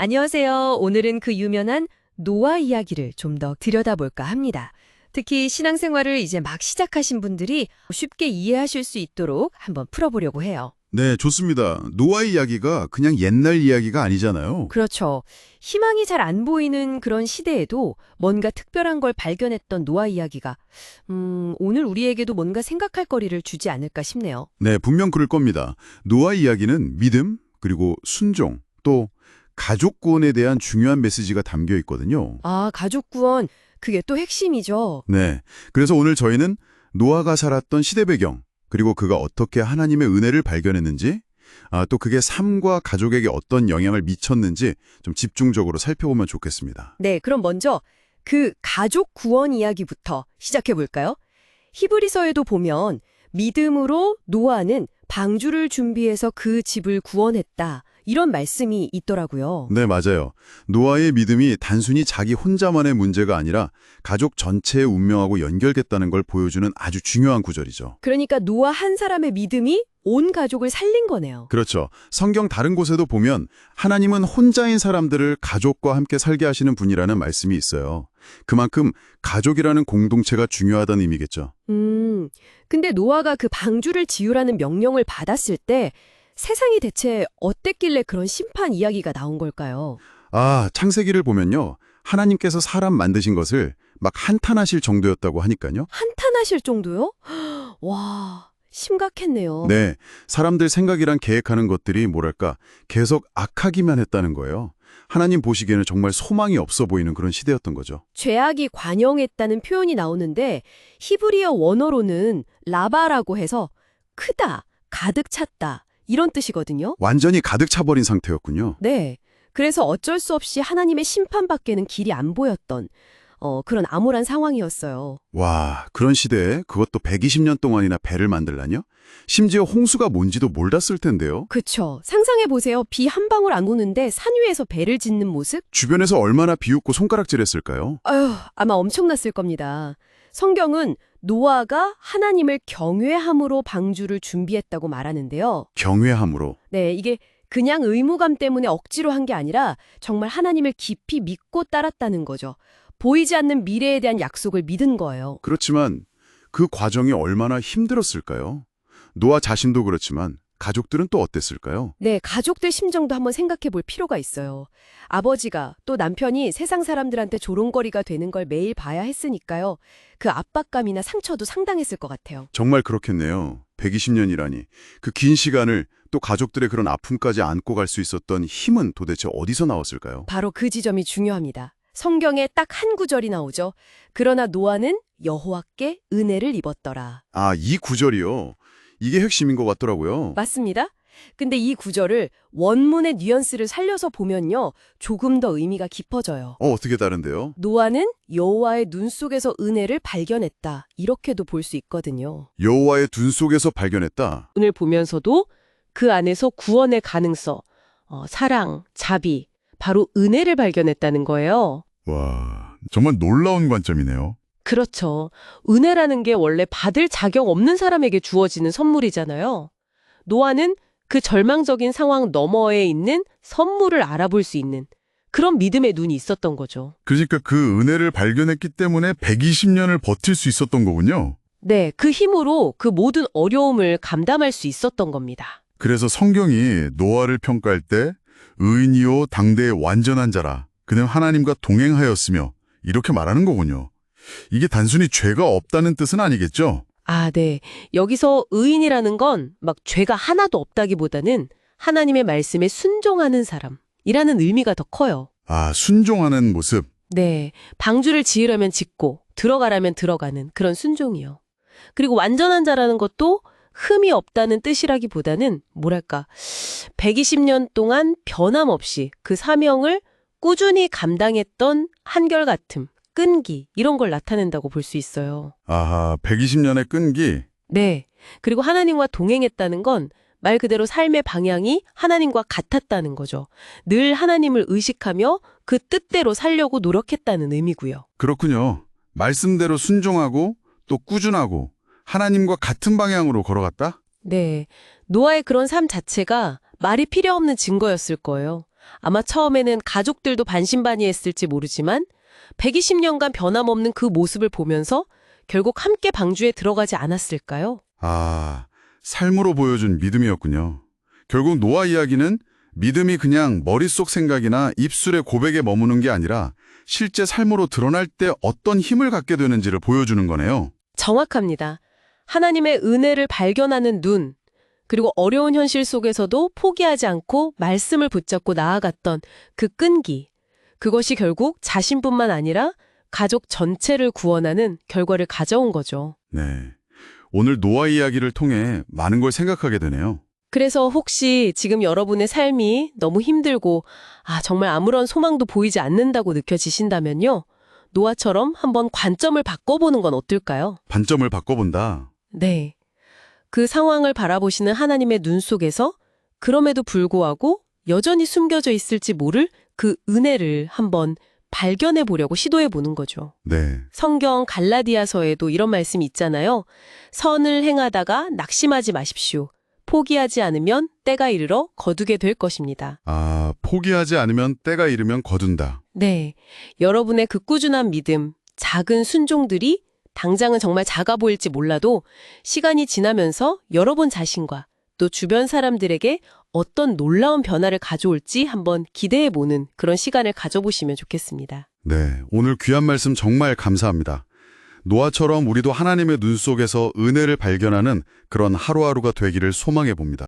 안녕하세요. 오늘은 그 유명한 노아 이야기를 좀 더 들여다볼까 합니다. 특히 신앙생활을 이제 막 시작하신 분들이 쉽게 이해하실 수 있도록 한번 풀어보려고 해요. 네, 좋습니다. 노아의 이야기가 그냥 옛날 이야기가 아니잖아요. 그렇죠. 희망이 잘 안 보이는 그런 시대에도 뭔가 특별한 걸 발견했던 노아 이야기가 오늘 우리에게도 뭔가 생각할 거리를 주지 않을까 싶네요. 네, 분명 그럴 겁니다. 노아의 이야기는 믿음, 그리고 순종, 또 가족 구원에 대한 중요한 메시지가 담겨 있거든요. 아, 가족 구원. 그게 또 핵심이죠. 네, 그래서 오늘 저희는 노아가 살았던 시대 배경, 그리고 그가 어떻게 하나님의 은혜를 발견했는지, 또 그게 삶과 가족에게 어떤 영향을 미쳤는지 좀 집중적으로 살펴보면 좋겠습니다. 네, 그럼 먼저 그 가족 구원 이야기부터 시작해 볼까요? 히브리서에도 보면 믿음으로 노아는 방주를 준비해서 그 집을 구원했다. 이런 말씀이 있더라고요. 네, 맞아요. 노아의 믿음이 단순히 자기 혼자만의 문제가 아니라 가족 전체의 운명하고 연결됐다는 걸 보여주는 아주 중요한 구절이죠. 그러니까 노아 한 사람의 믿음이 온 가족을 살린 거네요. 그렇죠. 성경 다른 곳에도 보면 하나님은 혼자인 사람들을 가족과 함께 살게 하시는 분이라는 말씀이 있어요. 그만큼 가족이라는 공동체가 중요하다는 의미겠죠. 근데 노아가 그 방주를 지으라는 명령을 받았을 때 세상이 대체 어땠길래 그런 심판 이야기가 나온 걸까요? 창세기를 보면요. 하나님께서 사람 만드신 것을 막 한탄하실 정도였다고 하니까요. 한탄하실 정도요? 와, 심각했네요. 네, 사람들 생각이란 계획하는 것들이 뭐랄까 계속 악하기만 했다는 거예요. 하나님 보시기에는 정말 소망이 없어 보이는 그런 시대였던 거죠. 죄악이 관영했다는 표현이 나오는데 히브리어 원어로는 라바라고 해서 크다, 가득 찼다 이런 뜻이거든요. 완전히 가득 차버린 상태였군요. 네. 그래서 어쩔 수 없이 하나님의 심판밖에는 길이 안 보였던 그런 암울한 상황이었어요. 와, 그런 시대에 그것도 120년 동안이나 배를 만들라뇨? 심지어 홍수가 뭔지도 몰랐을 텐데요. 그쵸. 상상해보세요. 비 한 방울 안 오는데 산 위에서 배를 짓는 모습? 주변에서 얼마나 비웃고 손가락질했을까요? 아휴, 아마 엄청났을 겁니다. 성경은 노아가 하나님을 경외함으로 방주를 준비했다고 말하는데요. 경외함으로. 네, 이게 그냥 의무감 때문에 억지로 한 게 아니라 정말 하나님을 깊이 믿고 따랐다는 거죠. 보이지 않는 미래에 대한 약속을 믿은 거예요. 그렇지만 그 과정이 얼마나 힘들었을까요? 노아 자신도 그렇지만 가족들은 또 어땠을까요? 네, 가족들 심정도 한번 생각해 볼 필요가 있어요. 아버지가 또 남편이 세상 사람들한테 조롱거리가 되는 걸 매일 봐야 했으니까요. 그 압박감이나 상처도 상당했을 것 같아요. 정말 그렇겠네요. 120년이라니. 그 긴 시간을 또 가족들의 그런 아픔까지 안고 갈 수 있었던 힘은 도대체 어디서 나왔을까요? 바로 그 지점이 중요합니다. 성경에 딱 한 구절이 나오죠. 그러나 노아는 여호와께 은혜를 입었더라. 이 구절이요. 이게 핵심인 것 같더라고요. 맞습니다. 근데 이 구절을 원문의 뉘앙스를 살려서 보면요. 조금 더 의미가 깊어져요. 어떻게 다른데요? 노아는 여호와의 눈 속에서 은혜를 발견했다. 이렇게도 볼 수 있거든요. 여호와의 둔 속에서 발견했다. 오늘 보면서도 그 안에서 구원의 가능성, 사랑, 자비, 바로 은혜를 발견했다는 거예요. 와, 정말 놀라운 관점이네요. 그렇죠. 은혜라는 게 원래 받을 자격 없는 사람에게 주어지는 선물이잖아요. 노아는 그 절망적인 상황 너머에 있는 선물을 알아볼 수 있는 그런 믿음의 눈이 있었던 거죠. 그러니까 그 은혜를 발견했기 때문에 120년을 버틸 수 있었던 거군요. 네, 그 힘으로 그 모든 어려움을 감당할 수 있었던 겁니다. 그래서 성경이 노아를 평가할 때 의인이요 당대의 완전한 자라 그는 하나님과 동행하였으며 이렇게 말하는 거군요. 이게 단순히 죄가 없다는 뜻은 아니겠죠? 네. 여기서 의인이라는 건 막 죄가 하나도 없다기보다는 하나님의 말씀에 순종하는 사람이라는 의미가 더 커요. 순종하는 모습. 네. 방주를 지으려면 짓고 들어가라면 들어가는 그런 순종이요. 그리고 완전한 자라는 것도 흠이 없다는 뜻이라기보다는 뭐랄까 120년 동안 변함없이 그 사명을 꾸준히 감당했던 한결같음, 끈기 이런 걸 나타낸다고 볼 수 있어요. 120년의 끈기. 네. 그리고 하나님과 동행했다는 건 말 그대로 삶의 방향이 하나님과 같았다는 거죠. 늘 하나님을 의식하며 그 뜻대로 살려고 노력했다는 의미고요. 그렇군요. 말씀대로 순종하고 또 꾸준하고 하나님과 같은 방향으로 걸어갔다? 네. 노아의 그런 삶 자체가 말이 필요 없는 증거였을 거예요. 아마 처음에는 가족들도 반신반의했을지 모르지만 120년간 변함없는 그 모습을 보면서 결국 함께 방주에 들어가지 않았을까요? 아, 삶으로 보여준 믿음이었군요. 결국 노아 이야기는 믿음이 그냥 머릿속 생각이나 입술의 고백에 머무는 게 아니라 실제 삶으로 드러날 때 어떤 힘을 갖게 되는지를 보여주는 거네요. 정확합니다. 하나님의 은혜를 발견하는 눈, 그리고 어려운 현실 속에서도 포기하지 않고 말씀을 붙잡고 나아갔던 그 끈기, 그것이 결국 자신뿐만 아니라 가족 전체를 구원하는 결과를 가져온 거죠. 네. 오늘 노아 이야기를 통해 많은 걸 생각하게 되네요. 그래서 혹시 지금 여러분의 삶이 너무 힘들고 정말 아무런 소망도 보이지 않는다고 느껴지신다면요. 노아처럼 한번 관점을 바꿔보는 건 어떨까요? 관점을 바꿔본다. 네. 그 상황을 바라보시는 하나님의 눈 속에서 그럼에도 불구하고 여전히 숨겨져 있을지 모를 그 은혜를 한번 발견해 보려고 시도해 보는 거죠. 네. 성경 갈라디아서에도 이런 말씀이 있잖아요. 선을 행하다가 낙심하지 마십시오. 포기하지 않으면 때가 이르러 거두게 될 것입니다. 아, 포기하지 않으면 때가 이르면 거둔다. 네. 여러분의 그 꾸준한 믿음, 작은 순종들이 당장은 정말 작아 보일지 몰라도 시간이 지나면서 여러분 자신과 또 주변 사람들에게 어떤 놀라운 변화를 가져올지 한번 기대해보는 그런 시간을 가져보시면 좋겠습니다. 네, 오늘 귀한 말씀 정말 감사합니다. 노아처럼 우리도 하나님의 눈 속에서 은혜를 발견하는 그런 하루하루가 되기를 소망해 봅니다.